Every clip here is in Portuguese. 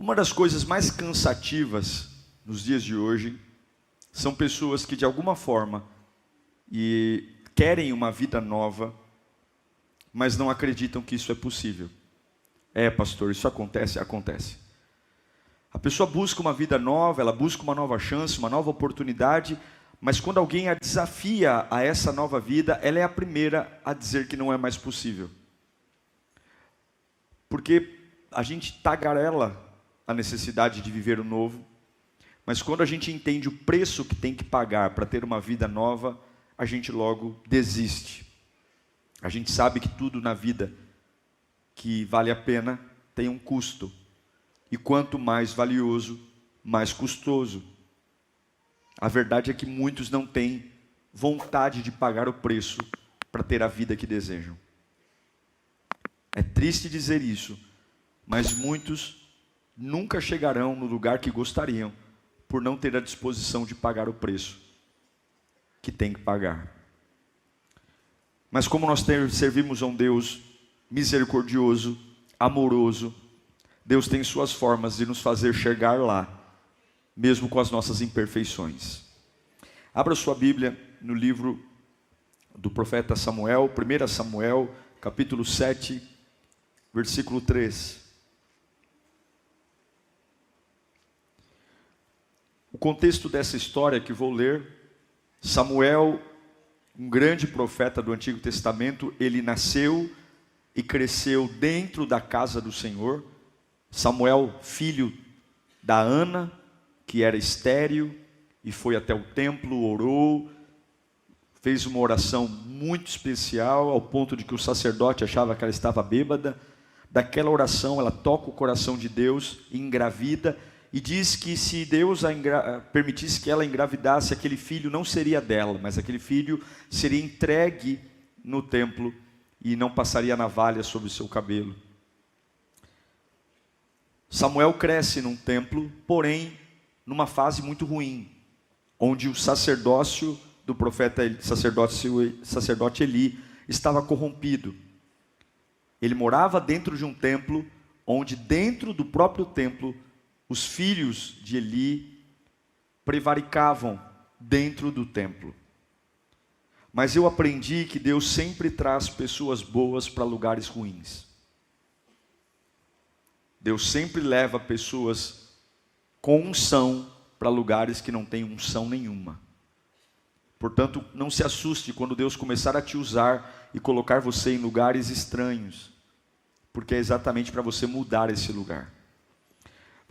Uma das coisas mais cansativas nos dias de hoje são pessoas que de alguma forma querem uma vida nova, mas não acreditam que isso é possível. Pastor, isso acontece? Acontece. A pessoa busca uma vida nova, ela busca uma nova chance, uma nova oportunidade, mas quando alguém a desafia a essa nova vida, ela é a primeira a dizer que não é mais possível. Porque a gente tagarela a necessidade de viver o novo, mas quando a gente entende o preço que tem que pagar para ter uma vida nova, a gente logo desiste. A gente sabe que tudo na vida que vale a pena tem um custo. E quanto mais valioso, mais custoso. A verdade é que muitos não têm vontade de pagar o preço para ter a vida que desejam. É triste dizer isso, mas muitos nunca chegarão no lugar que gostariam, por não ter a disposição de pagar o preço que tem que pagar. Mas como nós servimos a um Deus misericordioso, amoroso, Deus tem suas formas de nos fazer chegar lá, mesmo com as nossas imperfeições. Abra sua Bíblia no livro do profeta Samuel, 1 Samuel, capítulo 7, versículo 3. O contexto dessa história que vou ler, Samuel, um grande profeta do Antigo Testamento, ele nasceu e cresceu dentro da casa do Senhor. Samuel, filho da Ana, que era estéril, e foi até o templo, orou, fez uma oração muito especial, ao ponto de que o sacerdote achava que ela estava bêbada. Daquela oração, ela toca o coração de Deus, engravida, e diz que se Deus permitisse que ela engravidasse, aquele filho não seria dela, mas aquele filho seria entregue no templo, e não passaria navalha sobre o seu cabelo. Samuel cresce num templo, porém, numa fase muito ruim, onde o sacerdócio do sacerdote Eli estava corrompido. Ele morava dentro de um templo, onde dentro do próprio templo, os filhos de Eli prevaricavam dentro do templo. Mas eu aprendi que Deus sempre traz pessoas boas para lugares ruins. Deus sempre leva pessoas com unção para lugares que não têm unção nenhuma. Portanto, não se assuste quando Deus começar a te usar e colocar você em lugares estranhos, porque é exatamente para você mudar esse lugar.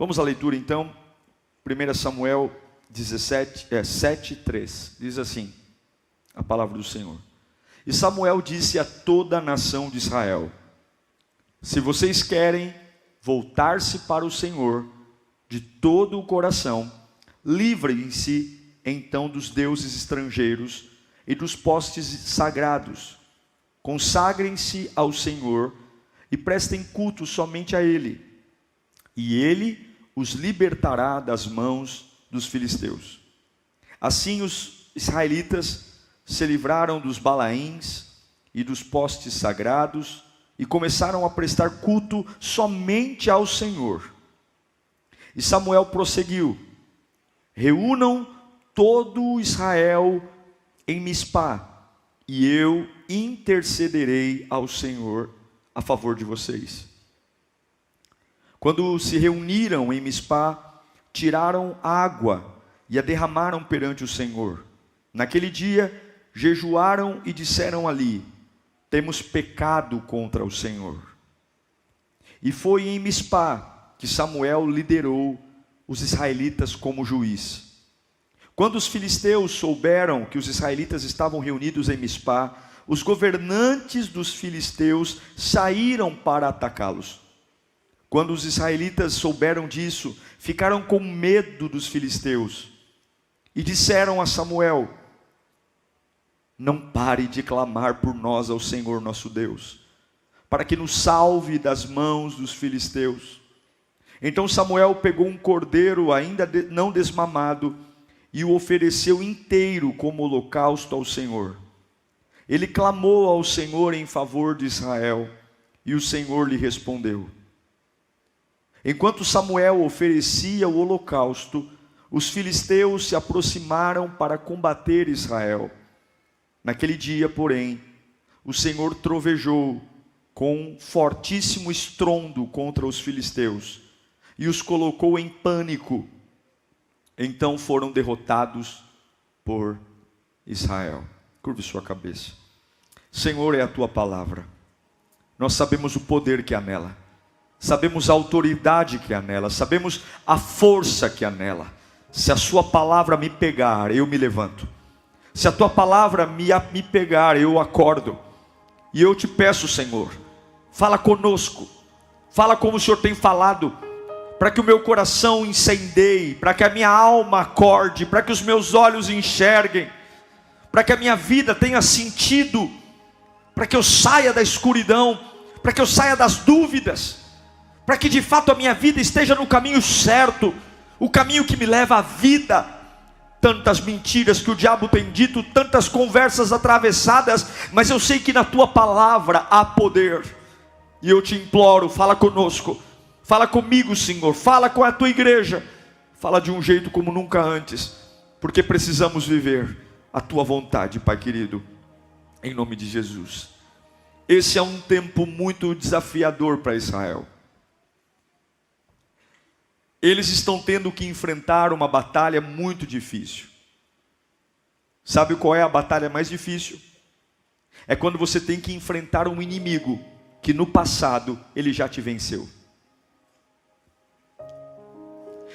Vamos à leitura então, 1 Samuel 7:3, diz assim, a palavra do Senhor. E Samuel disse a toda a nação de Israel: se vocês querem voltar-se para o Senhor de todo o coração, livrem-se então dos deuses estrangeiros e dos postes sagrados. Consagrem-se ao Senhor e prestem culto somente a Ele, e Ele os libertará das mãos dos filisteus. Assim os israelitas se livraram dos Balaíns e dos postes sagrados e começaram a prestar culto somente ao Senhor. E Samuel prosseguiu: reúnam todo Israel em Mispá, e eu intercederei ao Senhor a favor de vocês. Quando se reuniram em Mispá, tiraram água e a derramaram perante o Senhor. Naquele dia, jejuaram e disseram ali: temos pecado contra o Senhor. E foi em Mispá que Samuel liderou os israelitas como juiz. Quando os filisteus souberam que os israelitas estavam reunidos em Mispá, os governantes dos filisteus saíram para atacá-los. Quando os israelitas souberam disso, ficaram com medo dos filisteus e disseram a Samuel: não pare de clamar por nós ao Senhor nosso Deus, para que nos salve das mãos dos filisteus. Então Samuel pegou um cordeiro ainda não desmamado e o ofereceu inteiro como holocausto ao Senhor. Ele clamou ao Senhor em favor de Israel, e o Senhor lhe respondeu. Enquanto Samuel oferecia o holocausto, os filisteus se aproximaram para combater Israel. Naquele dia, porém, o Senhor trovejou com fortíssimo estrondo contra os filisteus e os colocou em pânico. Então foram derrotados por Israel. Curve sua cabeça. Senhor, é a tua palavra. Nós sabemos o poder que há nela. Sabemos a autoridade que há nela. Sabemos a força que há nela. Se a sua palavra me pegar, eu me levanto. Se a tua palavra me pegar, eu acordo. E eu te peço, Senhor, fala conosco. Fala como o Senhor tem falado, para que o meu coração incendeie, para que a minha alma acorde, para que os meus olhos enxerguem, para que a minha vida tenha sentido, para que eu saia da escuridão, para que eu saia das dúvidas, para que de fato a minha vida esteja no caminho certo, o caminho que me leva à vida. Tantas mentiras que o diabo tem dito, tantas conversas atravessadas, mas eu sei que na tua palavra há poder, e eu te imploro, fala conosco, fala comigo, Senhor, fala com a tua igreja, fala de um jeito como nunca antes, porque precisamos viver a tua vontade, Pai querido, em nome de Jesus. Esse é um tempo muito desafiador para Israel. Eles estão tendo que enfrentar uma batalha muito difícil. Sabe qual é a batalha mais difícil? É quando você tem que enfrentar um inimigo que no passado ele já te venceu.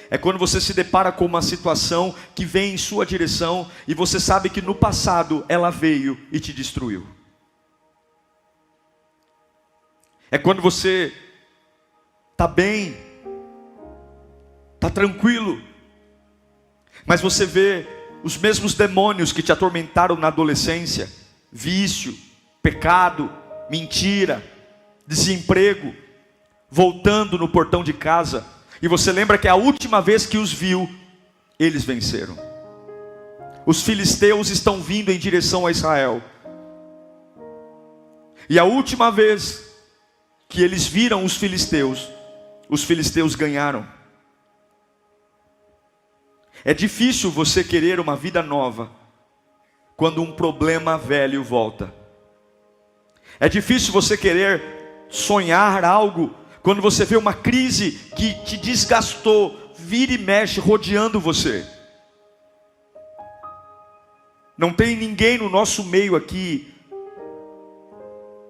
É quando você se depara com uma situação que vem em sua direção e você sabe que no passado ela veio e te destruiu. É quando você está bem, está tranquilo, mas você vê os mesmos demônios que te atormentaram na adolescência, vício, pecado, mentira, desemprego, voltando no portão de casa, e você lembra que a última vez que os viu, eles venceram. Os filisteus estão vindo em direção a Israel, e a última vez que eles viram os filisteus ganharam. É difícil você querer uma vida nova quando um problema velho volta. É difícil você querer sonhar algo quando você vê uma crise que te desgastou, vira e mexe rodeando você. Não tem ninguém no nosso meio aqui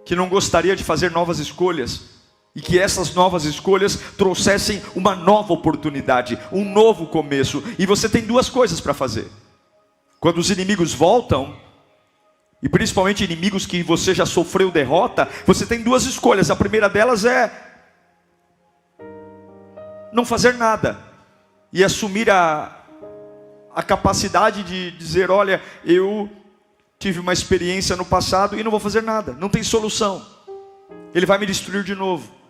que não gostaria de fazer novas escolhas, e que essas novas escolhas trouxessem uma nova oportunidade, um novo começo. E você tem duas coisas para fazer. Quando os inimigos voltam, e principalmente inimigos que você já sofreu derrota, você tem duas escolhas. A primeira delas é não fazer nada e assumir a capacidade de dizer: olha, eu tive uma experiência no passado e não vou fazer nada, não tem solução, ele vai me destruir de novo.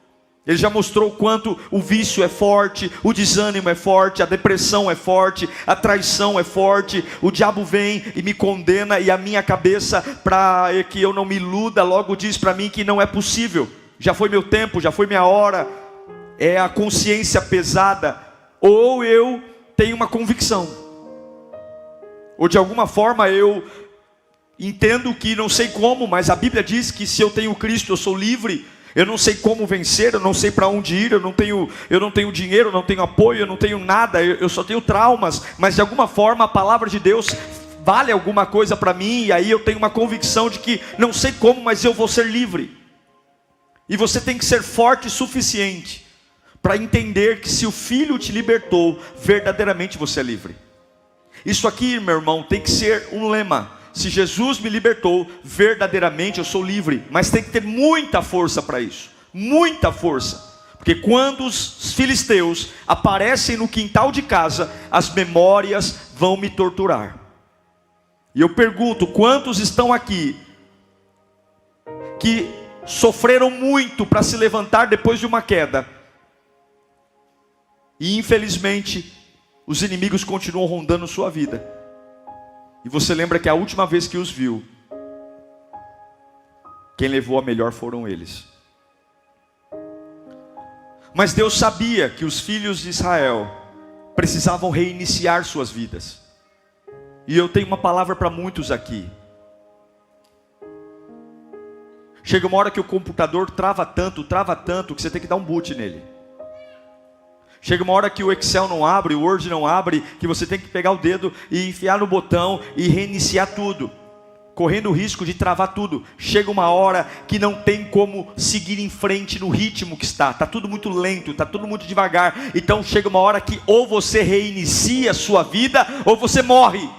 Ele já mostrou o quanto o vício é forte, o desânimo é forte, a depressão é forte, a traição é forte. O diabo vem e me condena, e a minha cabeça, para que eu não me iluda, logo diz para mim que não é possível. Já foi meu tempo, já foi minha hora. É a consciência pesada. Ou eu tenho uma convicção, ou de alguma forma eu entendo que não sei como, mas a Bíblia diz que se eu tenho Cristo eu sou livre. Eu não sei como vencer, eu não sei para onde ir, eu não tenho dinheiro, eu não tenho apoio, eu não tenho nada, eu só tenho traumas, mas de alguma forma a palavra de Deus vale alguma coisa para mim, e aí eu tenho uma convicção de que não sei como, mas eu vou ser livre. E você tem que ser forte o suficiente para entender que se o Filho te libertou, verdadeiramente você é livre. Isso aqui, meu irmão, tem que ser um lema. Se Jesus me libertou, verdadeiramente eu sou livre. Mas tem que ter muita força para isso. Muita força. Porque quando os filisteus aparecem no quintal de casa, as memórias vão me torturar. E eu pergunto, quantos estão aqui que sofreram muito para se levantar depois de uma queda? E infelizmente, os inimigos continuam rondando sua vida. E você lembra que a última vez que os viu, quem levou a melhor foram eles. Mas Deus sabia que os filhos de Israel precisavam reiniciar suas vidas. E eu tenho uma palavra para muitos aqui. Chega uma hora que o computador trava tanto, que você tem que dar um boot nele. Chega uma hora que o Excel não abre, o Word não abre, que você tem que pegar o dedo e enfiar no botão e reiniciar tudo, correndo o risco de travar tudo. Chega uma hora que não tem como seguir em frente no ritmo que está tudo muito lento, está tudo muito devagar. Então chega uma hora que ou você reinicia a sua vida, ou você morre.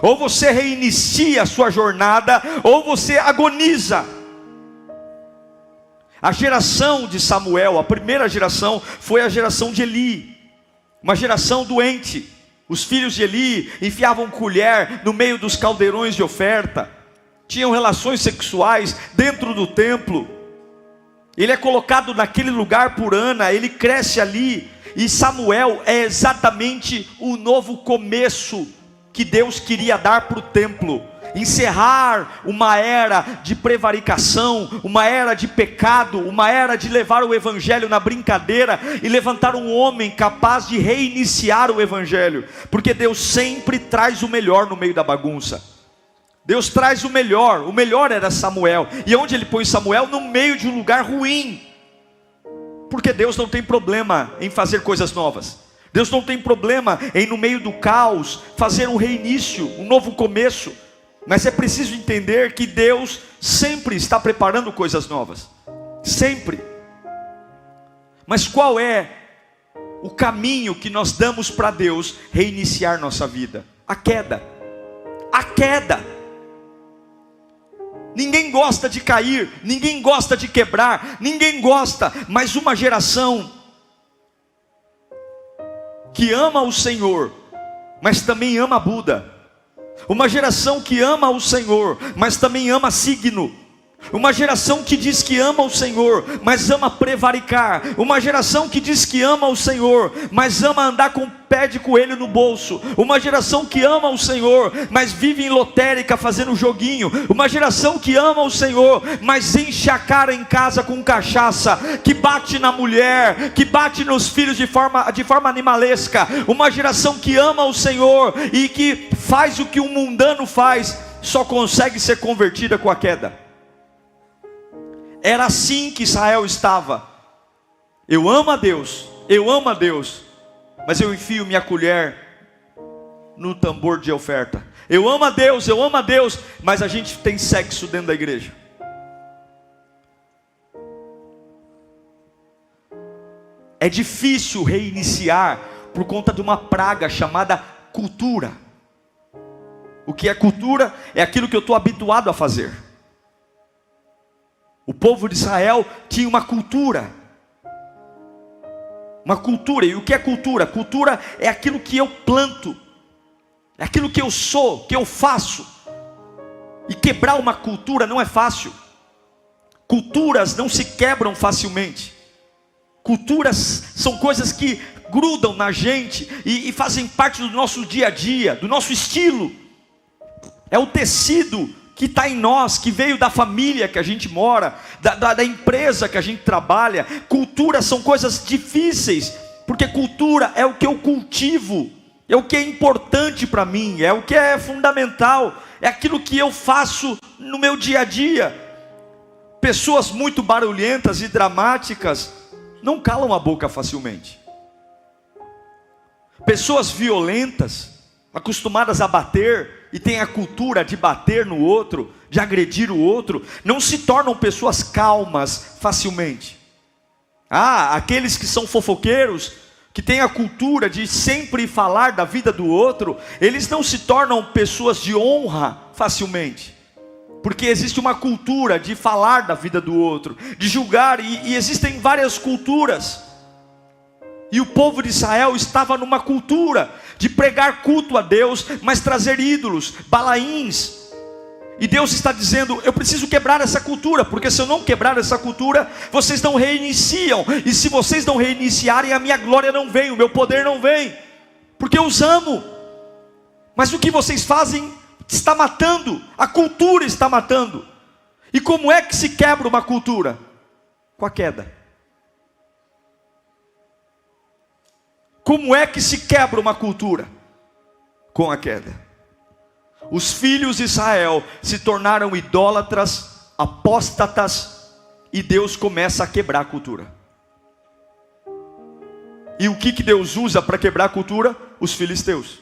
Ou você reinicia a sua jornada, ou você agoniza. A geração de Samuel, a primeira geração, foi a geração de Eli, uma geração doente. Os filhos de Eli enfiavam colher no meio dos caldeirões de oferta, tinham relações sexuais dentro do templo. Ele é colocado naquele lugar por Ana, ele cresce ali, e Samuel é exatamente o novo começo que Deus queria dar para o templo. Encerrar uma era de prevaricação, uma era de pecado, uma era de levar o evangelho na brincadeira e levantar um homem capaz de reiniciar o evangelho, porque Deus sempre traz o melhor no meio da bagunça. Deus traz o melhor era Samuel. E onde ele põe Samuel? No meio de um lugar ruim, porque Deus não tem problema em fazer coisas novas. Deus não tem problema em, no meio do caos, fazer um reinício, um novo começo. Mas é preciso entender que Deus sempre está preparando coisas novas. Sempre. Mas qual é o caminho que nós damos para Deus reiniciar nossa vida? A queda. A queda. Ninguém gosta de cair, ninguém gosta de quebrar, ninguém gosta, mas uma geração que ama o Senhor, mas também ama Buda. Uma geração que ama o Senhor, mas também ama signo. Uma geração que diz que ama o Senhor, mas ama prevaricar. Uma geração que diz que ama o Senhor, mas ama andar com pé de coelho no bolso. Uma geração que ama o Senhor, mas vive em lotérica fazendo joguinho. Uma geração que ama o Senhor, mas enche a cara em casa com cachaça, que bate na mulher, que bate nos filhos de forma animalesca. Uma geração que ama o Senhor e que faz o que um mundano faz, só consegue ser convertida com a queda. Era assim que Israel estava. Eu amo a Deus, mas eu enfio minha colher no tambor de oferta. Eu amo a Deus, mas a gente tem sexo dentro da igreja. É difícil reiniciar por conta de uma praga chamada cultura. O que é cultura? É aquilo que eu estou habituado a fazer. O povo de Israel tinha uma cultura. Uma cultura. E o que é cultura? Cultura é aquilo que eu planto, é aquilo que eu sou, que eu faço. E quebrar uma cultura não é fácil. Culturas não se quebram facilmente. Culturas são coisas que grudam na gente e fazem parte do nosso dia a dia, do nosso estilo. É o tecido que está em nós, que veio da família que a gente mora, da empresa que a gente trabalha. Cultura são coisas difíceis, porque cultura é o que eu cultivo, é o que é importante para mim, é o que é fundamental, é aquilo que eu faço no meu dia a dia. Pessoas muito barulhentas e dramáticas não calam a boca facilmente. Pessoas violentas, acostumadas a bater, e tem a cultura de bater no outro, de agredir o outro, não se tornam pessoas calmas facilmente. Aqueles que são fofoqueiros, que têm a cultura de sempre falar da vida do outro, eles não se tornam pessoas de honra facilmente, porque existe uma cultura de falar da vida do outro, de julgar, e existem várias culturas. E o povo de Israel estava numa cultura de pregar culto a Deus, mas trazer ídolos, balaíns. E Deus está dizendo: eu preciso quebrar essa cultura, porque se eu não quebrar essa cultura, vocês não reiniciam. E se vocês não reiniciarem, a minha glória não vem, o meu poder não vem, porque eu os amo. Mas o que vocês fazem está matando, a cultura está matando. E como é que se quebra uma cultura? Com a queda. Como é que se quebra uma cultura? Com a queda. Os filhos de Israel se tornaram idólatras, apóstatas, e Deus começa a quebrar a cultura. E o que Deus usa para quebrar a cultura? Os filisteus.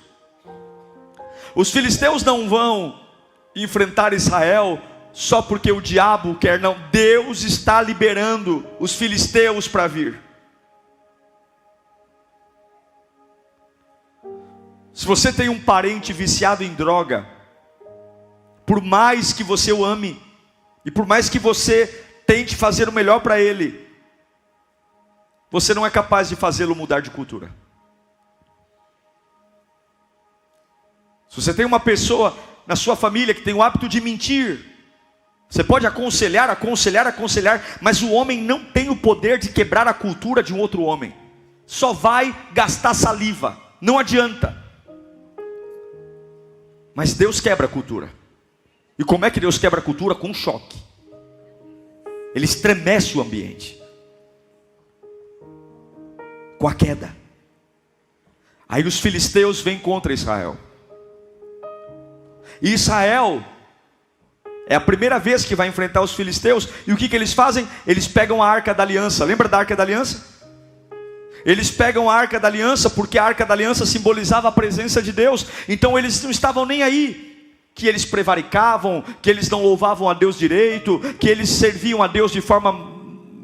Os filisteus não vão enfrentar Israel só porque o diabo quer, não. Deus está liberando os filisteus para vir. Se você tem um parente viciado em droga, por mais que você o ame, e por mais que você tente fazer o melhor para ele, você não é capaz de fazê-lo mudar de cultura. Se você tem uma pessoa na sua família que tem o hábito de mentir, você pode aconselhar, mas o homem não tem o poder de quebrar a cultura de um outro homem. Só vai gastar saliva, não adianta. Mas Deus quebra a cultura. E como é que Deus quebra a cultura? Com um choque. Ele estremece o ambiente. Com a queda. Aí os filisteus vêm contra Israel. E Israel é a primeira vez que vai enfrentar os filisteus. E o que eles fazem? Eles pegam a Arca da Aliança. Lembra da Arca da Aliança? Eles pegam a Arca da Aliança, porque a Arca da Aliança simbolizava a presença de Deus. Então eles não estavam nem aí, que eles prevaricavam, que eles não louvavam a Deus direito, que eles serviam a Deus de forma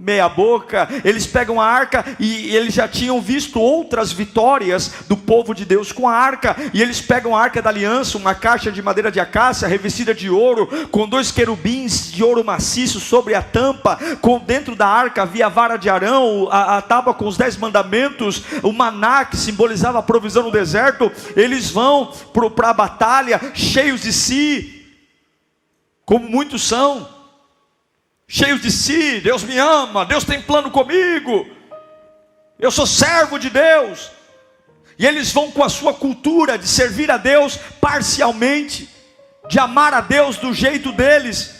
meia boca. Eles pegam a arca, e eles já tinham visto outras vitórias do povo de Deus com a arca, e eles pegam a Arca da Aliança, uma caixa de madeira de acácia, revestida de ouro, com 2 querubins de ouro maciço sobre a tampa. Dentro da arca havia a vara de Arão, a tábua com os 10 mandamentos, o maná que simbolizava a provisão no deserto. Eles vão para a batalha cheios de si, como muitos são, cheios de si. Deus me ama, Deus tem plano comigo, eu sou servo de Deus. E eles vão com a sua cultura de servir a Deus parcialmente, de amar a Deus do jeito deles.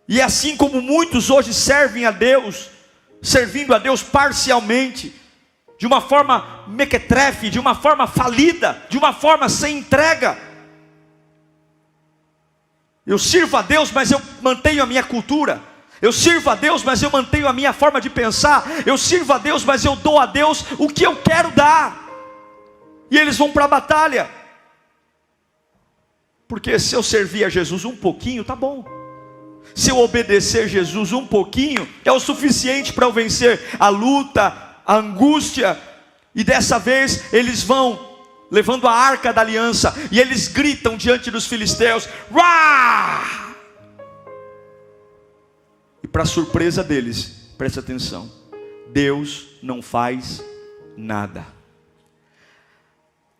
E assim como muitos hoje servem a Deus, servindo a Deus parcialmente, de uma forma mequetrefe, de uma forma falida, de uma forma sem entrega. Eu sirvo a Deus, mas eu mantenho a minha cultura. Eu sirvo a Deus, mas eu mantenho a minha forma de pensar. Eu sirvo a Deus, mas eu dou a Deus o que eu quero dar. E eles vão para a batalha. Porque se eu servir a Jesus um pouquinho, tá bom. Se eu obedecer a Jesus um pouquinho, é o suficiente para eu vencer a luta, a angústia. E dessa vez eles vão levando a Arca da Aliança, e eles gritam diante dos filisteus: "Uá!" E para surpresa deles, preste atenção, Deus não faz nada.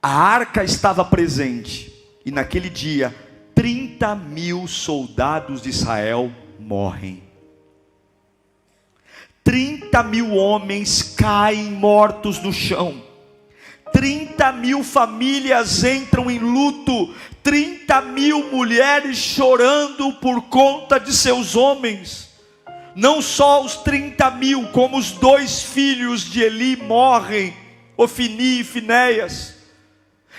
A arca estava presente, e naquele dia 30.000 soldados de Israel morrem. 30.000 homens caem mortos no chão. 30.000 famílias entram em luto. 30.000 mulheres chorando por conta de seus homens. Não só os 30.000, como os 2 filhos de Eli morrem, Ofni e Finéias.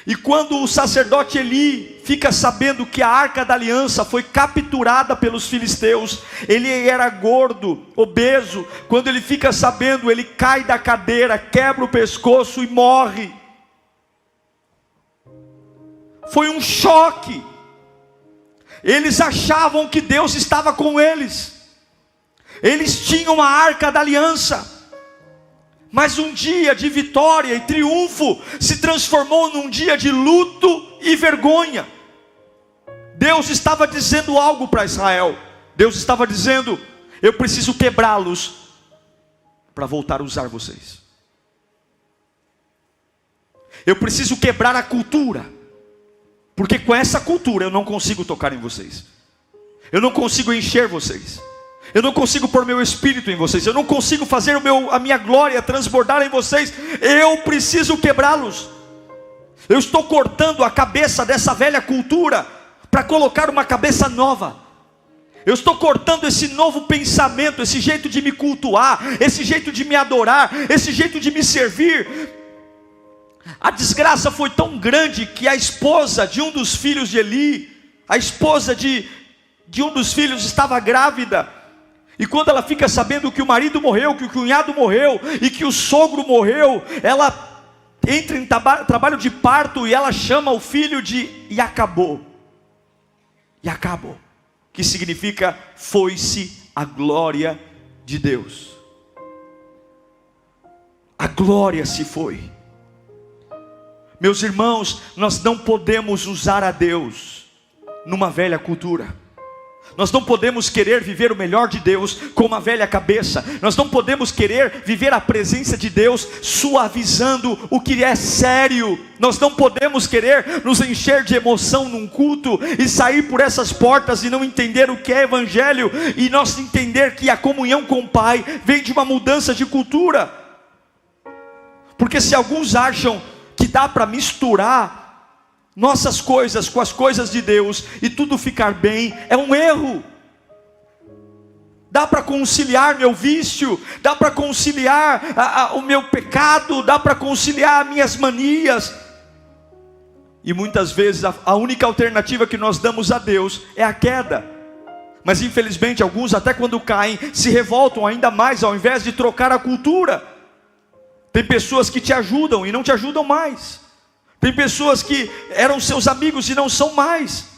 E quando o sacerdote Eli fica sabendo que a Arca da Aliança foi capturada pelos filisteus, ele era gordo, obeso. Quando ele fica sabendo, ele cai da cadeira, quebra o pescoço e morre. Foi um choque. Eles achavam que Deus estava com eles. Eles tinham a Arca da Aliança, mas um dia de vitória e triunfo se transformou num dia de luto e vergonha. Deus estava dizendo algo para Israel. Deus estava dizendo: eu preciso quebrá-los para voltar a usar vocês. Eu preciso quebrar a cultura, porque com essa cultura eu não consigo tocar em vocês. Eu não consigo encher vocês. Eu não consigo pôr meu espírito em vocês. Eu não consigo fazer a minha glória transbordar em vocês. Eu preciso quebrá-los. Eu estou cortando a cabeça dessa velha cultura para colocar uma cabeça nova. Eu estou cortando esse novo pensamento, esse jeito de me cultuar, esse jeito de me adorar, esse jeito de me servir. A desgraça foi tão grande que a esposa de um dos filhos de Eli, a esposa de um dos filhos estava grávida. E quando ela fica sabendo que o marido morreu, que o cunhado morreu e que o sogro morreu, ela entra em trabalho de parto e ela chama o filho de Iacabô. Iacabô, que significa foi-se a glória de Deus. A glória se foi. Meus irmãos, nós não podemos usar a Deus numa velha cultura. Nós não podemos querer viver o melhor de Deus com uma velha cabeça. Nós não podemos querer viver a presença de Deus suavizando o que é sério. Nós não podemos querer nos encher de emoção num culto e sair por essas portas e não entender o que é evangelho, e nós entender que a comunhão com o Pai vem de uma mudança de cultura. Porque se alguns acham que dá para misturar nossas coisas com as coisas de Deus e tudo ficar bem, é um erro. Dá para conciliar meu vício, dá para conciliar o meu pecado, dá para conciliar minhas manias. E muitas vezes a única alternativa que nós damos a Deus é a queda. Mas infelizmente alguns, até quando caem, se revoltam ainda mais, ao invés de trocar a cultura. Tem pessoas que te ajudam e não te ajudam mais. Tem pessoas que eram seus amigos e não são mais.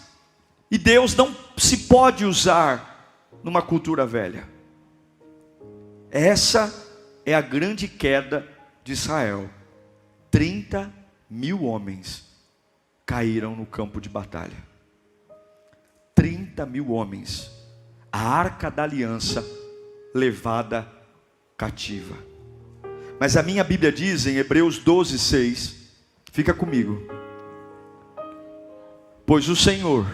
E Deus não se pode usar numa cultura velha. Essa é a grande queda de Israel. 30.000 homens caíram no campo de batalha. 30.000 homens. A arca da aliança levada cativa. Mas a minha Bíblia diz em Hebreus 12:6, fica comigo: pois o Senhor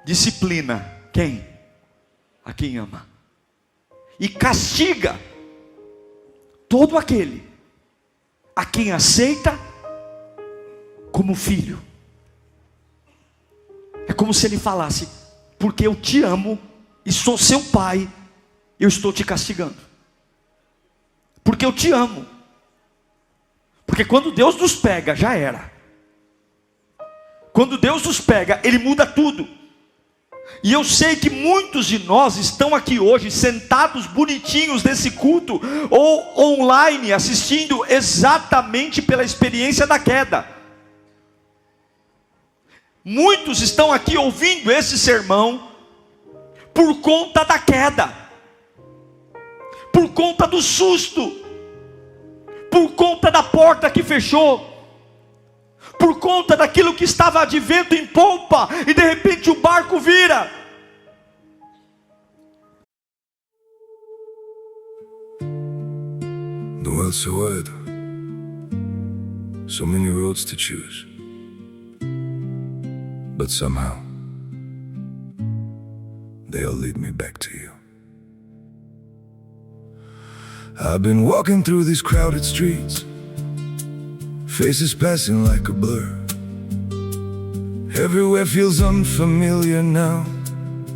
disciplina quem? A quem ama, e castiga todo aquele a quem aceita como filho. É como se ele falasse: porque eu te amo e sou seu pai, eu estou te castigando. Porque eu te amo. Porque quando Deus nos pega, já era. Quando Deus nos pega, Ele muda tudo. E eu sei que muitos de nós estão aqui hoje, sentados bonitinhos nesse culto, ou online, assistindo exatamente pela experiência da queda. Muitos estão aqui ouvindo esse sermão por conta da queda, por conta do susto, por conta da porta que fechou, por conta daquilo que estava de vento em polpa, e de repente o barco vira. The world's so wide, so many roads to choose, but somehow they all lead me back to you. I've been walking through these crowded streets, faces passing like a blur. Everywhere feels unfamiliar now,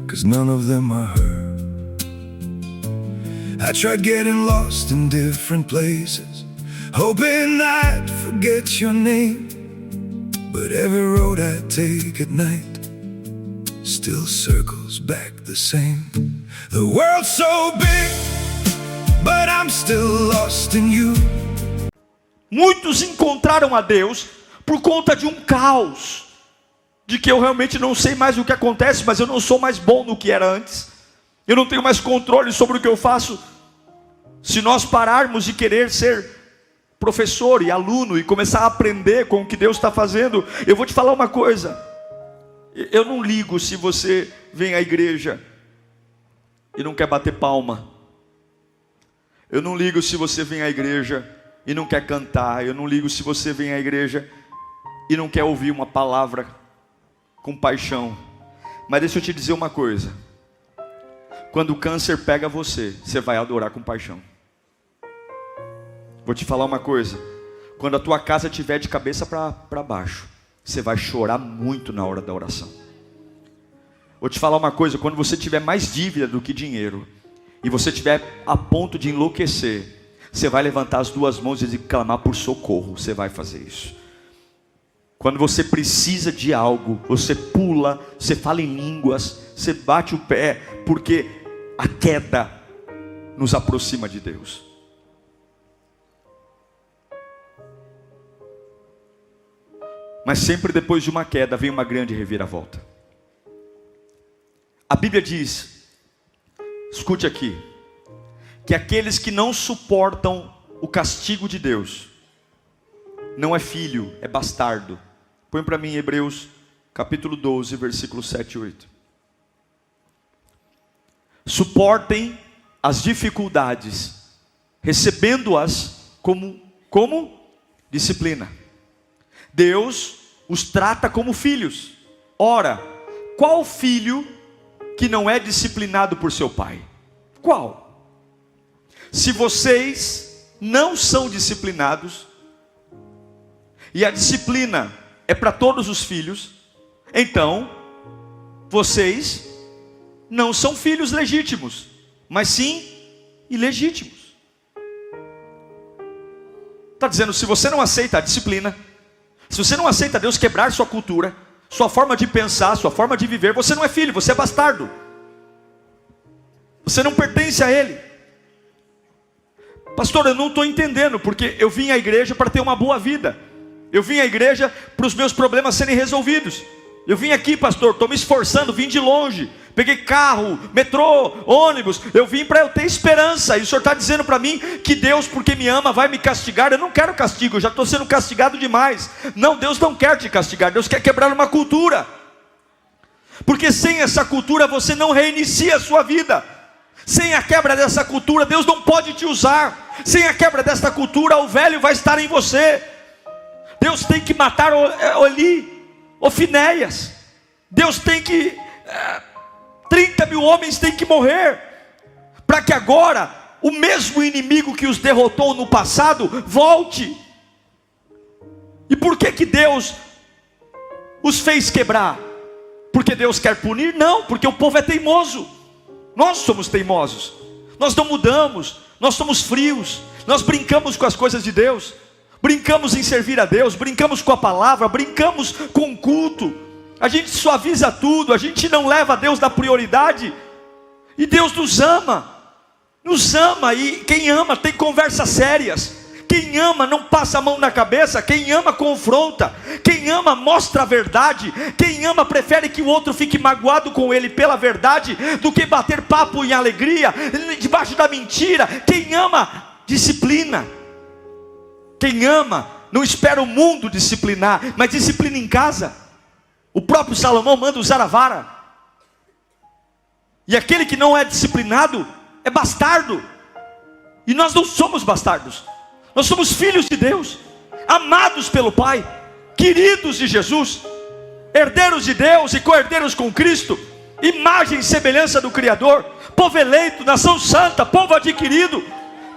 'cause none of them are her. I tried getting lost in different places, hoping I'd forget your name. But every road I take at night still circles back the same. The world's so big, but I'm still lost in you. Muitos encontraram a Deus por conta de um caos, de que eu realmente não sei mais o que acontece, mas eu não sou mais bom no que era antes, eu não tenho mais controle sobre o que eu faço. Se nós pararmos de querer ser professor e aluno e começar a aprender com o que Deus está fazendo, eu vou te falar uma coisa: eu não ligo se você vem à igreja e não quer bater palma. Eu não ligo se você vem à igreja e não quer cantar. Eu não ligo se você vem à igreja e não quer ouvir uma palavra com paixão. Mas deixa eu te dizer uma coisa: quando o câncer pega você, você vai adorar com paixão. Vou te falar uma coisa: quando a tua casa estiver de cabeça para baixo, você vai chorar muito na hora da oração. Vou te falar uma coisa, quando você tiver mais dívida do que dinheiro, e você estiver a ponto de enlouquecer, você vai levantar as duas mãos e clamar por socorro. Você vai fazer isso. Quando você precisa de algo, você pula, você fala em línguas, você bate o pé, porque a queda nos aproxima de Deus. Mas sempre depois de uma queda vem uma grande reviravolta. A Bíblia diz, escute aqui, que aqueles que não suportam o castigo de Deus, não é filho, é bastardo. Põe para mim Hebreus capítulo 12, versículos 7 e 8. Suportem as dificuldades, recebendo-as como disciplina. Deus os trata como filhos. Ora, qual filho que não é disciplinado por seu pai? Qual? Se vocês não são disciplinados, e a disciplina é para todos os filhos, então vocês não são filhos legítimos, mas sim ilegítimos. Está dizendo, se você não aceita a disciplina, se você não aceita Deus quebrar sua cultura, sua forma de pensar, sua forma de viver, você não é filho, você é bastardo. Você não pertence a Ele. Pastor, eu não estou entendendo, porque eu vim à igreja para ter uma boa vida. Eu vim à igreja para os meus problemas serem resolvidos. Eu vim aqui, pastor, estou me esforçando, vim de longe. Peguei carro, metrô, ônibus. Eu vim para eu ter esperança. E o Senhor está dizendo para mim que Deus, porque me ama, vai me castigar. Eu não quero castigo, eu já estou sendo castigado demais. Não, Deus não quer te castigar. Deus quer quebrar uma cultura. Porque sem essa cultura você não reinicia a sua vida. Sem a quebra dessa cultura, Deus não pode te usar. Sem a quebra dessa cultura, o velho vai estar em você. Deus tem que matar Ofinéias. Deus tem que 30 mil homens têm que morrer, para que agora o mesmo inimigo que os derrotou no passado volte. E por que Deus os fez quebrar? Porque Deus quer punir? Não, porque o povo é teimoso. Nós somos teimosos, nós não mudamos, nós somos frios, nós brincamos com as coisas de Deus, brincamos em servir a Deus, brincamos com a palavra, brincamos com o culto, a gente suaviza tudo, a gente não leva a Deus na prioridade, e Deus nos ama, e quem ama tem conversas sérias, quem ama não passa a mão na cabeça, quem ama confronta, quem ama mostra a verdade, quem ama prefere que o outro fique magoado com ele pela verdade, do que bater papo em alegria, debaixo da mentira. Quem ama disciplina, quem ama não espera o mundo disciplinar, mas disciplina em casa. O próprio Salomão manda usar a vara, e aquele que não é disciplinado é bastardo, e nós não somos bastardos. Nós somos filhos de Deus, amados pelo Pai, queridos de Jesus, herdeiros de Deus e co-herdeiros com Cristo, imagem e semelhança do Criador, povo eleito, nação santa, povo adquirido,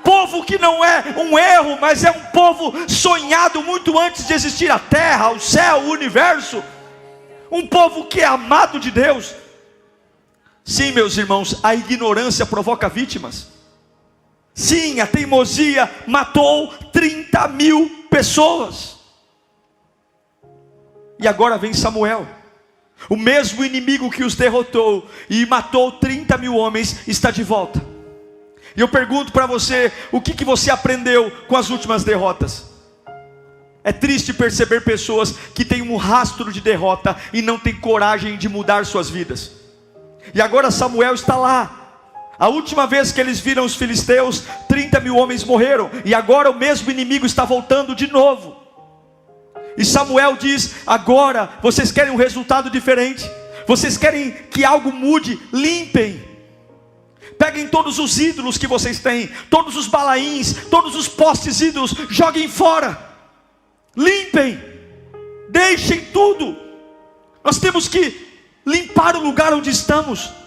povo que não é um erro, mas é um povo sonhado muito antes de existir a terra, o céu, o universo, um povo que é amado de Deus. Sim, meus irmãos, a ignorância provoca vítimas. Sim, a teimosia matou 30 mil pessoas. E agora vem Samuel, o mesmo inimigo que os derrotou e matou 30 mil homens, está de volta. E eu pergunto para você, o que você aprendeu com as últimas derrotas? É triste perceber pessoas que têm um rastro de derrota e não têm coragem de mudar suas vidas. E agora Samuel está lá. A última vez que eles viram os filisteus, 30 mil homens morreram, e agora o mesmo inimigo está voltando de novo. E Samuel diz, agora vocês querem um resultado diferente, vocês querem que algo mude, limpem. Peguem todos os ídolos que vocês têm, todos os balaíns, todos os postes ídolos, joguem fora, limpem, deixem tudo. Nós temos que limpar o lugar onde estamos.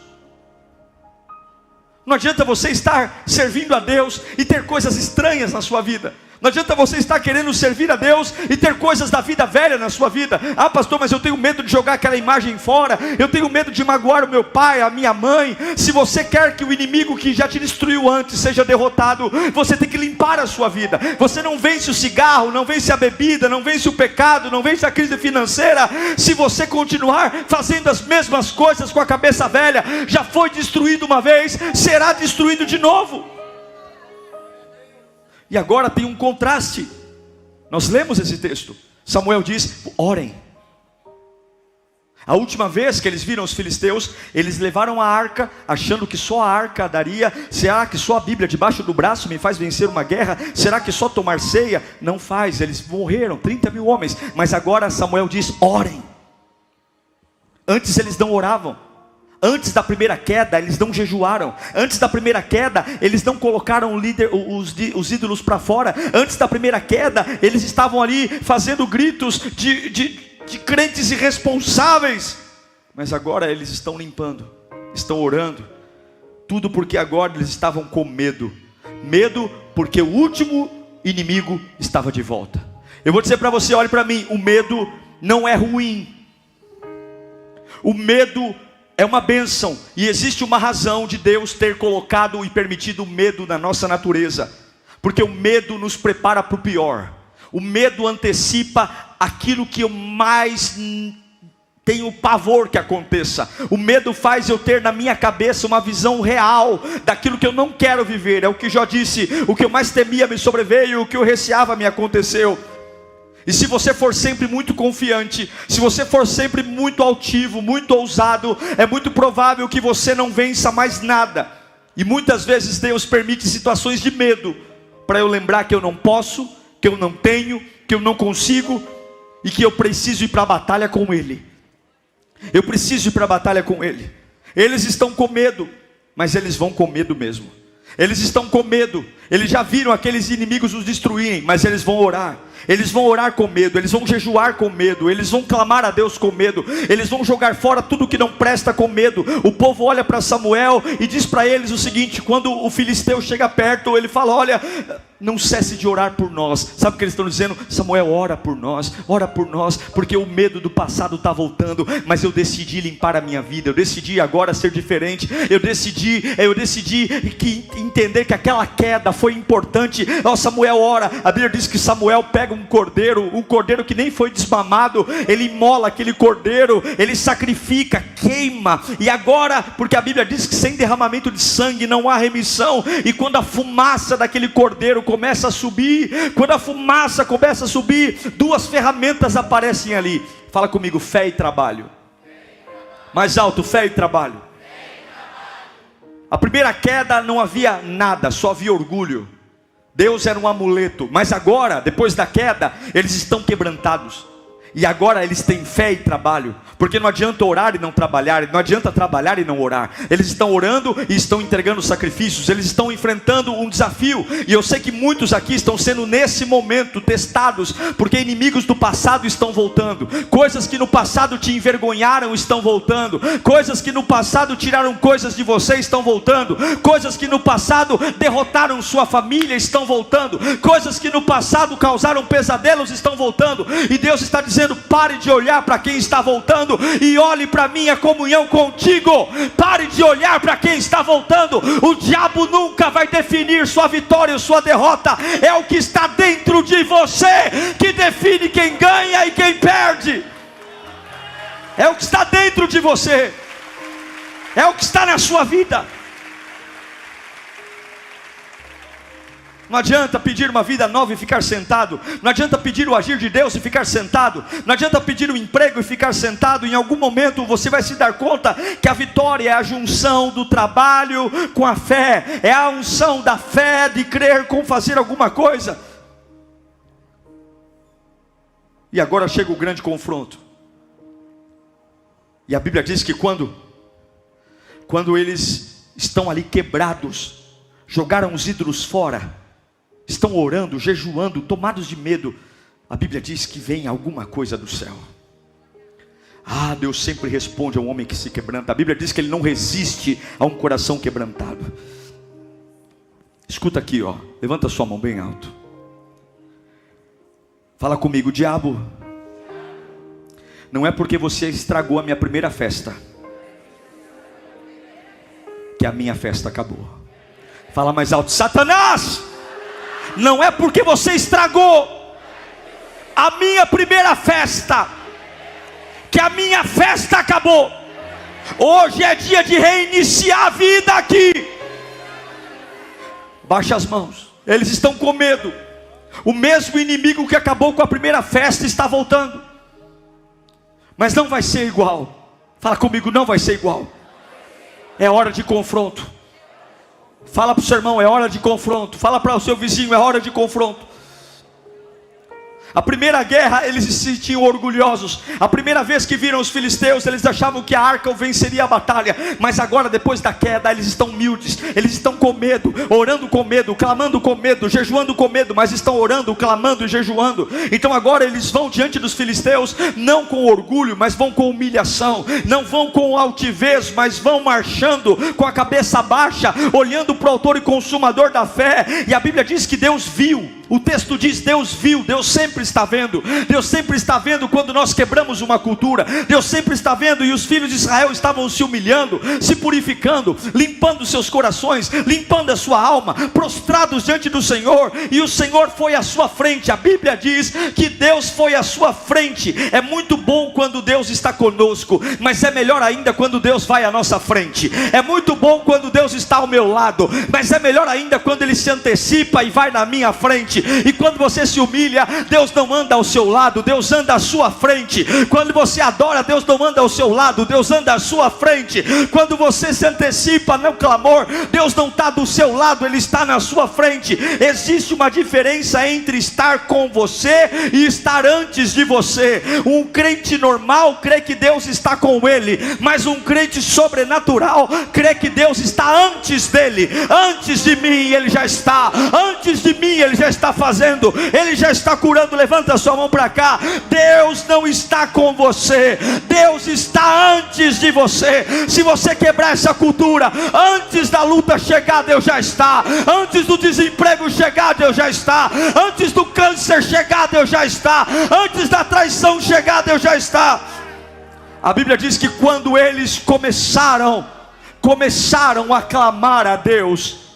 Não adianta você estar servindo a Deus e ter coisas estranhas na sua vida. Não adianta você estar querendo servir a Deus e ter coisas da vida velha na sua vida. Ah, pastor, mas eu tenho medo de jogar aquela imagem fora. Eu tenho medo de magoar o meu pai, a minha mãe. Se você quer que o inimigo que já te destruiu antes seja derrotado, você tem que limpar a sua vida. Você não vence o cigarro, não vence a bebida, não vence o pecado, não vence a crise financeira, se você continuar fazendo as mesmas coisas com a cabeça velha. Já foi destruído uma vez, será destruído de novo. E agora tem um contraste. Nós lemos esse texto. Samuel diz: orem. A última vez que eles viram os filisteus, eles levaram a arca, achando que só a arca daria. Será que só a Bíblia debaixo do braço me faz vencer uma guerra? Será que só tomar ceia? Não faz. Eles morreram, 30 mil homens. Mas agora Samuel diz: orem. Antes eles não oravam. Antes da primeira queda, eles não jejuaram. Antes da primeira queda, eles não colocaram os ídolos para fora. Antes da primeira queda, eles estavam ali fazendo gritos de crentes irresponsáveis. Mas agora eles estão limpando, estão orando. Tudo porque agora eles estavam com medo. Medo porque o último inimigo estava de volta. Eu vou dizer para você, olhe para mim, o medo não é ruim. O medo é uma bênção, e existe uma razão de Deus ter colocado e permitido o medo na nossa natureza, porque o medo nos prepara para o pior. O medo antecipa aquilo que eu mais tenho pavor que aconteça. O medo faz eu ter na minha cabeça uma visão real daquilo que eu não quero viver. É o que Jó disse: o que eu mais temia me sobreveio, o que eu receava me aconteceu. E se você for sempre muito confiante, se você for sempre muito altivo, muito ousado, é muito provável que você não vença mais nada. E muitas vezes Deus permite situações de medo, para eu lembrar que eu não posso, que eu não tenho, que eu não consigo, e que eu preciso ir para a batalha com Ele. Eu preciso ir para a batalha com Ele. Eles estão com medo, mas eles vão com medo mesmo. Eles estão com medo, eles já viram aqueles inimigos os destruírem, mas eles vão orar. Eles vão orar com medo, eles vão jejuar com medo, eles vão clamar a Deus com medo, eles vão jogar fora tudo que não presta com medo. O povo olha para Samuel e diz para eles o seguinte: quando o filisteu chega perto, ele fala: olha, não cesse de orar por nós. Sabe o que eles estão dizendo? Samuel, ora por nós, porque o medo do passado está voltando. Mas eu decidi limpar a minha vida, eu decidi agora ser diferente, eu decidi entender que aquela queda foi importante. Ó, Samuel ora. A Bíblia diz que Samuel pega um cordeiro que nem foi desmamado, ele imola aquele cordeiro, ele sacrifica, queima. E agora, porque a Bíblia diz que sem derramamento de sangue não há remissão. E quando a fumaça daquele cordeiro começa a subir, duas ferramentas aparecem ali. Fala comigo: fé e trabalho. Mais alto: fé e trabalho. A primeira queda não havia nada, só havia orgulho. Deus era um amuleto. Mas agora, depois da queda, eles estão quebrantados. E agora eles têm fé e trabalho. Porque não adianta orar e não trabalhar, não adianta trabalhar e não orar. Eles estão orando e estão entregando sacrifícios, eles estão enfrentando um desafio. E eu sei que muitos aqui estão sendo nesse momento testados, porque inimigos do passado estão voltando. Coisas que no passado te envergonharam estão voltando. Coisas que no passado tiraram coisas de você estão voltando. Coisas que no passado derrotaram sua família estão voltando. Coisas que no passado causaram pesadelos estão voltando. E Deus está dizendo: pare de olhar para quem está voltando e olhe para minha comunhão contigo. Pare de olhar para quem está voltando. O diabo nunca vai definir sua vitória ou sua derrota. É o que está dentro de você que define quem ganha e quem perde. É o que está dentro de você, é o que está na sua vida. Não adianta pedir uma vida nova e ficar sentado. Não adianta pedir o agir de Deus e ficar sentado. Não adianta pedir um emprego e ficar sentado. Em algum momento você vai se dar conta que a vitória é a junção do trabalho com a fé. É a unção da fé de crer com fazer alguma coisa. E agora chega o grande confronto. E a Bíblia diz que quando eles estão ali quebrados, jogaram os ídolos fora, estão orando, jejuando, tomados de medo, a Bíblia diz que vem alguma coisa do céu. Ah, Deus sempre responde a um homem que se quebranta. A Bíblia diz que Ele não resiste a um coração quebrantado. Escuta aqui, ó, levanta sua mão bem alto. Fala comigo, diabo. Não é porque você estragou a minha primeira festa que a minha festa acabou. Fala mais alto, Satanás. Não é porque você estragou a minha primeira festa que a minha festa acabou. Hoje é dia de reiniciar a vida aqui. Baixa as mãos. Eles estão com medo. O mesmo inimigo que acabou com a primeira festa está voltando. Mas não vai ser igual. Fala comigo, não vai ser igual. É hora de confronto. Fala para o seu irmão, é hora de confronto. Fala para o seu vizinho, é hora de confronto. A primeira guerra eles se sentiam orgulhosos. A primeira vez que viram os filisteus, eles achavam que a arca venceria a batalha. Mas agora, depois da queda, eles estão humildes. Eles estão com medo, orando com medo, clamando com medo, jejuando com medo. Mas estão orando, clamando e jejuando. Então agora eles vão diante dos filisteus, não com orgulho, mas vão com humilhação. Não vão com altivez, mas vão marchando com a cabeça baixa, olhando para o autor e consumador da fé. E a Bíblia diz que Deus viu. O texto diz, Deus viu. Deus sempre está vendo. Deus sempre está vendo quando nós quebramos uma cultura. Deus sempre está vendo. E os filhos de Israel estavam se humilhando, se purificando, limpando seus corações, limpando a sua alma, prostrados diante do Senhor. E o Senhor foi à sua frente. A Bíblia diz que Deus foi à sua frente. É muito bom quando Deus está conosco, mas é melhor ainda quando Deus vai à nossa frente. É muito bom quando Deus está ao meu lado, mas é melhor ainda quando Ele se antecipa e vai na minha frente. E quando você se humilha, Deus não anda ao seu lado, Deus anda à sua frente. Quando você adora, Deus não anda ao seu lado, Deus anda à sua frente. Quando você se antecipa no clamor, Deus não está do seu lado, Ele está na sua frente. Existe uma diferença entre estar com você e estar antes de você. Um crente normal crê que Deus está com ele, mas um crente sobrenatural crê que Deus está antes dele. Antes de mim Ele já está, antes de mim Ele já está fazendo, Ele já está curando. Levanta a sua mão para cá. Deus não está com você, Deus está antes de você. Se você quebrar essa cultura, antes da luta chegar, Deus já está. Antes do desemprego chegar, Deus já está. Antes do câncer chegar, Deus já está. Antes da traição chegar, Deus já está. A Bíblia diz que quando eles começaram a clamar a Deus,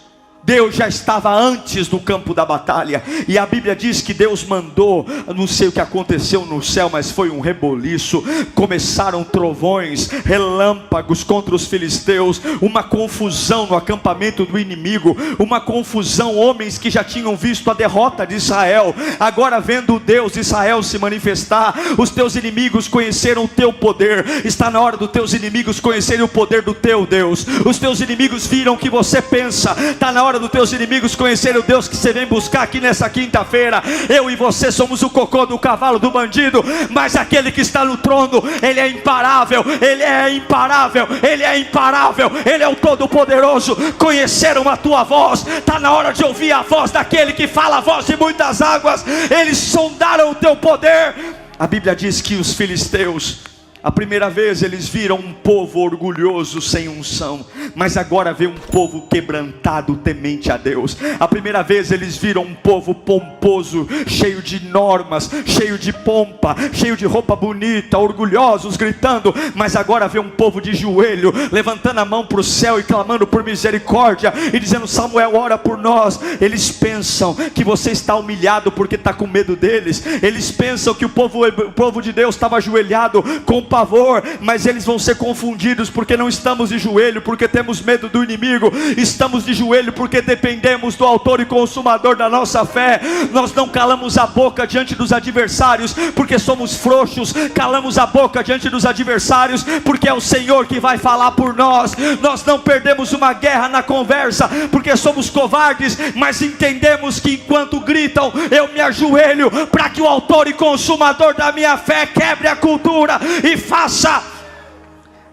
Deus já estava antes do campo da batalha. E a Bíblia diz que Deus mandou, não sei o que aconteceu no céu, mas foi um reboliço. Começaram trovões, relâmpagos contra os filisteus, uma confusão no acampamento do inimigo, uma confusão. Homens que já tinham visto a derrota de Israel, agora vendo o Deus de Israel se manifestar. Os teus inimigos conheceram o teu poder. Está na hora dos teus inimigos conhecerem o poder do teu Deus. Os teus inimigos viram o que você pensa. Está na hora dos teus inimigos conhecerem o Deus que você vem buscar aqui nessa quinta-feira. Eu e você somos o cocô do cavalo do bandido, mas aquele que está no trono, Ele é imparável, Ele é imparável, Ele é imparável, Ele é o Todo-Poderoso. Conheceram a tua voz. Está na hora de ouvir a voz daquele que fala a voz de muitas águas. Eles sondaram o teu poder. A Bíblia diz que os filisteus, a primeira vez eles viram um povo orgulhoso sem unção, mas agora vê um povo quebrantado, temente a Deus. A primeira vez eles viram um povo pomposo, cheio de normas, cheio de pompa, cheio de roupa bonita, orgulhosos, gritando. Mas agora vê um povo de joelho, levantando a mão para o céu e clamando por misericórdia, e dizendo: Samuel, ora por nós. Eles pensam que você está humilhado porque está com medo deles. Eles pensam que o povo de Deus estava ajoelhado com pavor, mas eles vão ser confundidos, porque não estamos de joelho porque temos medo do inimigo. Estamos de joelho porque dependemos do autor e consumador da nossa fé. Nós não calamos a boca diante dos adversários porque somos frouxos. Calamos a boca diante dos adversários porque é o Senhor que vai falar por nós. Nós não perdemos uma guerra na conversa porque somos covardes, mas entendemos que enquanto gritam, eu me ajoelho para que o autor e consumador da minha fé quebre a cultura e faça.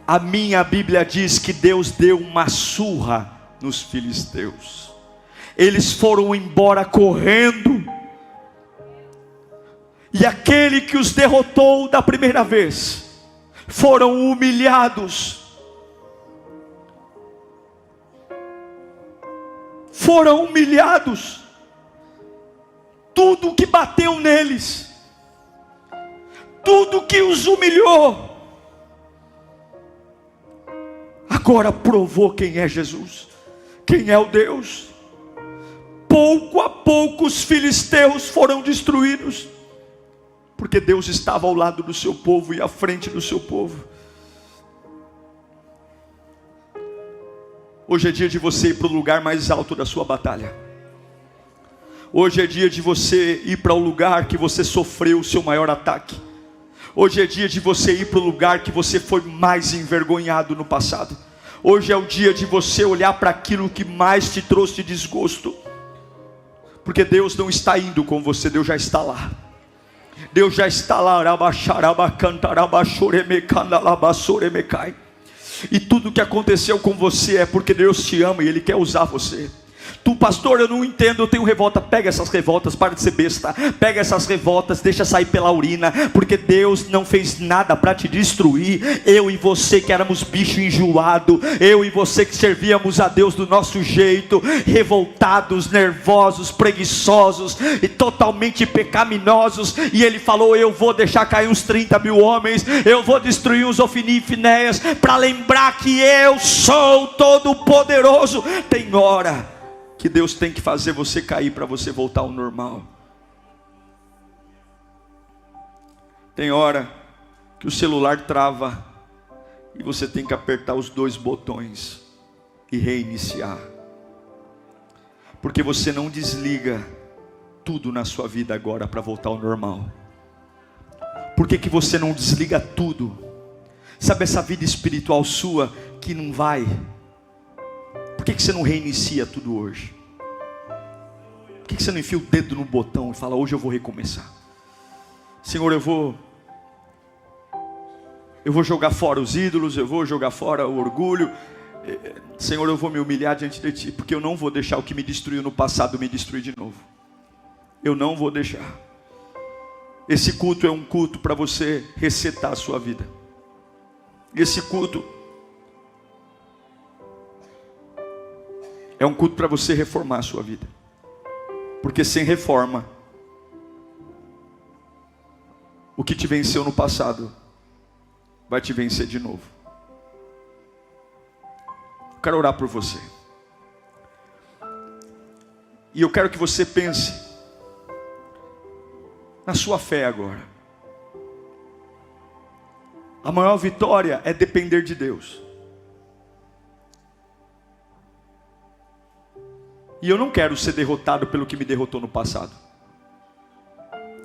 A minha Bíblia diz que Deus deu uma surra nos filisteus. Eles foram embora correndo, e aquele que os derrotou da primeira vez foram humilhados. Foram humilhados. Tudo que bateu neles tudo que os humilhou, agora provou quem é Jesus, quem é o Deus. Pouco a pouco os filisteus foram destruídos, porque Deus estava ao lado do seu povo e à frente do seu povo. Hoje é dia de você ir para o lugar mais alto da sua batalha. Hoje é dia de você ir para o lugar que você sofreu o seu maior ataque. Hoje é dia de você ir para o lugar que você foi mais envergonhado no passado. Hoje é o dia de você olhar para aquilo que mais te trouxe desgosto. Porque Deus não está indo com você, Deus já está lá. Deus já está lá. E tudo que aconteceu com você é porque Deus te ama e Ele quer usar você. Tu, pastor, eu não entendo, eu tenho revolta. Pega essas revoltas, para de ser besta. Pega essas revoltas, deixa sair pela urina. Porque Deus não fez nada para te destruir. Eu e você que éramos bicho enjoado, eu e você que servíamos a Deus do nosso jeito, revoltados, nervosos, preguiçosos e totalmente pecaminosos. E Ele falou: eu vou deixar cair uns 30 mil homens, eu vou destruir uns Ofni e Finéias, para lembrar que eu sou todo poderoso. Tem hora que Deus tem que fazer você cair para você voltar ao normal. Tem hora que o celular trava e você tem que apertar os 2 botões e reiniciar. Porque você não desliga tudo na sua vida agora para voltar ao normal. Por que você não desliga tudo? Sabe essa vida espiritual sua que não vai? Por que você não reinicia tudo hoje? Por que você não enfia o dedo no botão e fala: hoje eu vou recomeçar? Senhor, eu vou jogar fora os ídolos, eu vou jogar fora o orgulho. Senhor, eu vou me humilhar diante de Ti, porque eu não vou deixar o que me destruiu no passado me destruir de novo. Eu não vou deixar. Esse culto é um culto para você resetar a sua vida. Esse culto é um culto para você reformar a sua vida. Porque sem reforma, o que te venceu no passado vai te vencer de novo. Eu quero orar por você. E eu quero que você pense na sua fé agora. A maior vitória é depender de Deus. E eu não quero ser derrotado pelo que me derrotou no passado.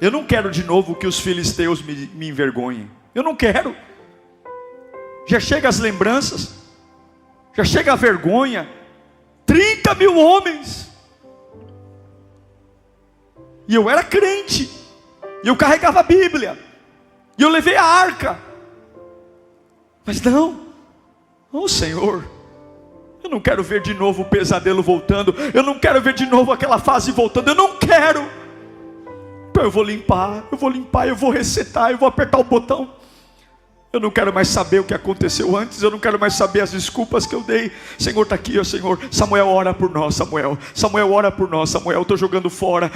Eu não quero de novo que os filisteus me envergonhem. Eu não quero. Já chega as lembranças. Já chega a vergonha. 30 mil homens. E eu era crente. E eu carregava a Bíblia. E eu levei a arca. Mas não. Oh, Senhor, eu não quero ver de novo o pesadelo voltando. Eu não quero ver de novo aquela fase voltando. Eu não quero. Então eu vou limpar, eu vou resetar, eu vou apertar o botão. Eu não quero mais saber o que aconteceu antes. Eu não quero mais saber as desculpas que eu dei. Senhor, está aqui, ó Senhor. Samuel, ora por nós, Samuel. Samuel, ora por nós, Samuel. Eu estou jogando fora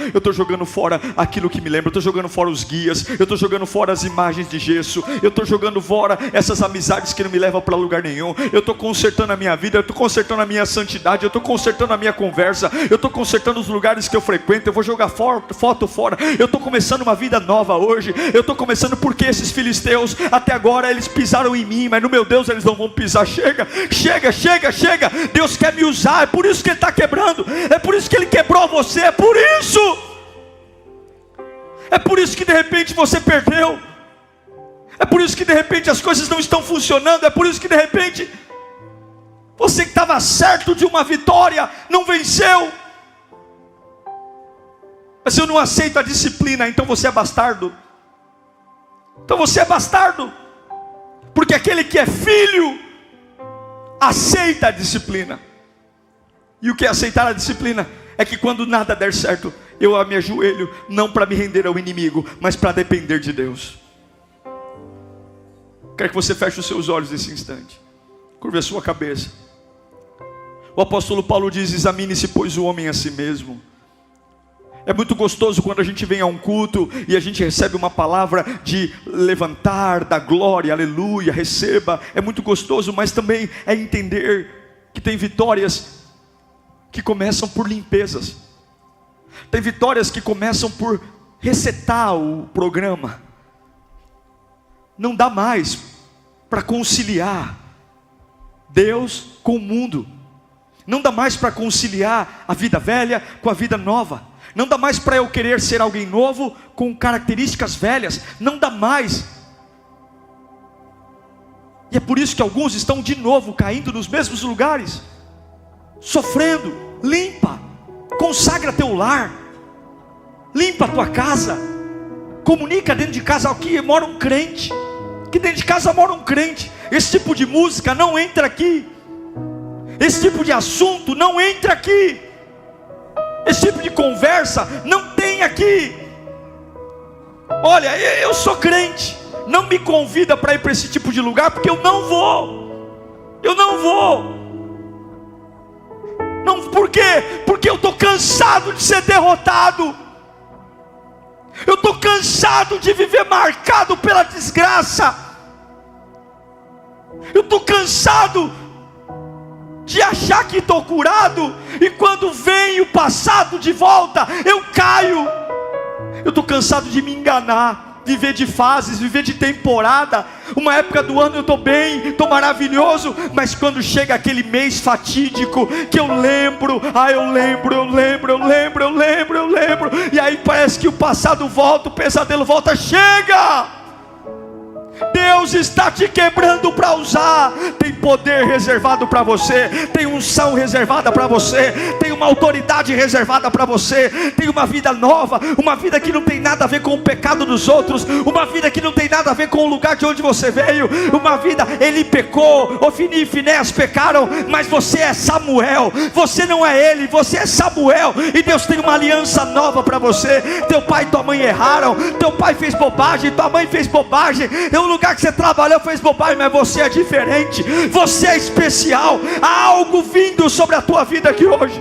aquilo que me lembra. Eu estou jogando fora os guias. Eu estou jogando fora as imagens de gesso. Eu estou jogando fora essas amizades que não me levam para lugar nenhum. Eu estou consertando a minha vida. Eu estou consertando a minha santidade. Eu estou consertando a minha conversa. Eu estou consertando os lugares que eu frequento. Eu vou jogar foto fora. Eu estou começando uma vida nova hoje. Eu estou começando porque esses filisteus até agora eles pisaram em mim, mas no meu Deus eles não vão pisar. Chega. Deus quer me usar, é por isso que Ele está quebrando, é por isso que Ele quebrou você, é por isso que de repente você perdeu, é por isso que de repente as coisas não estão funcionando, é por isso que de repente você que estava certo de uma vitória não venceu. Mas eu não aceito a disciplina, então você é bastardo. Porque aquele que é filho aceita a disciplina. E o que é aceitar a disciplina? É que quando nada der certo, eu me ajoelho, não para me render ao inimigo, mas para depender de Deus. Quero que você feche os seus olhos nesse instante. Curve a sua cabeça. O apóstolo Paulo diz: examine-se, pois, o homem a si mesmo. É muito gostoso quando a gente vem a um culto e a gente recebe uma palavra de levantar, da glória, aleluia, receba. É muito gostoso, mas também é entender que tem vitórias que começam por limpezas. Tem vitórias que começam por resetar o programa. Não dá mais para conciliar Deus com o mundo. Não dá mais para conciliar a vida velha com a vida nova. Não dá mais para eu querer ser alguém novo com características velhas. Não dá mais. E é por isso que alguns estão de novo caindo nos mesmos lugares, sofrendo. Limpa, consagra teu lar, limpa a tua casa, comunica dentro de casa. Aqui mora um crente, que dentro de casa mora um crente. Esse tipo de música não entra aqui, esse tipo de assunto não entra aqui, esse tipo de conversa não tem aqui. Olha, eu sou crente, não me convida para ir para esse tipo de lugar, porque eu não vou. Não, por quê? Porque eu estou cansado de ser derrotado. Eu estou cansado de viver marcado pela desgraça. Eu estou cansado de achar que estou curado, e quando vem o passado de volta, eu caio. Eu estou cansado de me enganar, viver de fases, viver de temporada. Uma época do ano eu estou bem, estou maravilhoso, mas quando chega aquele mês fatídico, que eu lembro, e aí parece que o passado volta, o pesadelo volta. Chega! Deus está te quebrando para usar. Tem poder reservado para você, tem unção reservada para você, tem uma autoridade reservada para você, tem uma vida nova, uma vida que não tem nada a ver com o pecado dos outros, uma vida que não tem nada a ver com o lugar de onde você veio, uma vida, ele pecou, Ofni e Finéas pecaram, mas você é Samuel, você não é ele, você é Samuel, e Deus tem uma aliança nova para você. Teu pai e tua mãe erraram, teu pai fez bobagem, tua mãe fez bobagem, o lugar que você trabalhou fez bobagem, mas você é diferente, você é especial. Há algo vindo sobre a tua vida aqui hoje.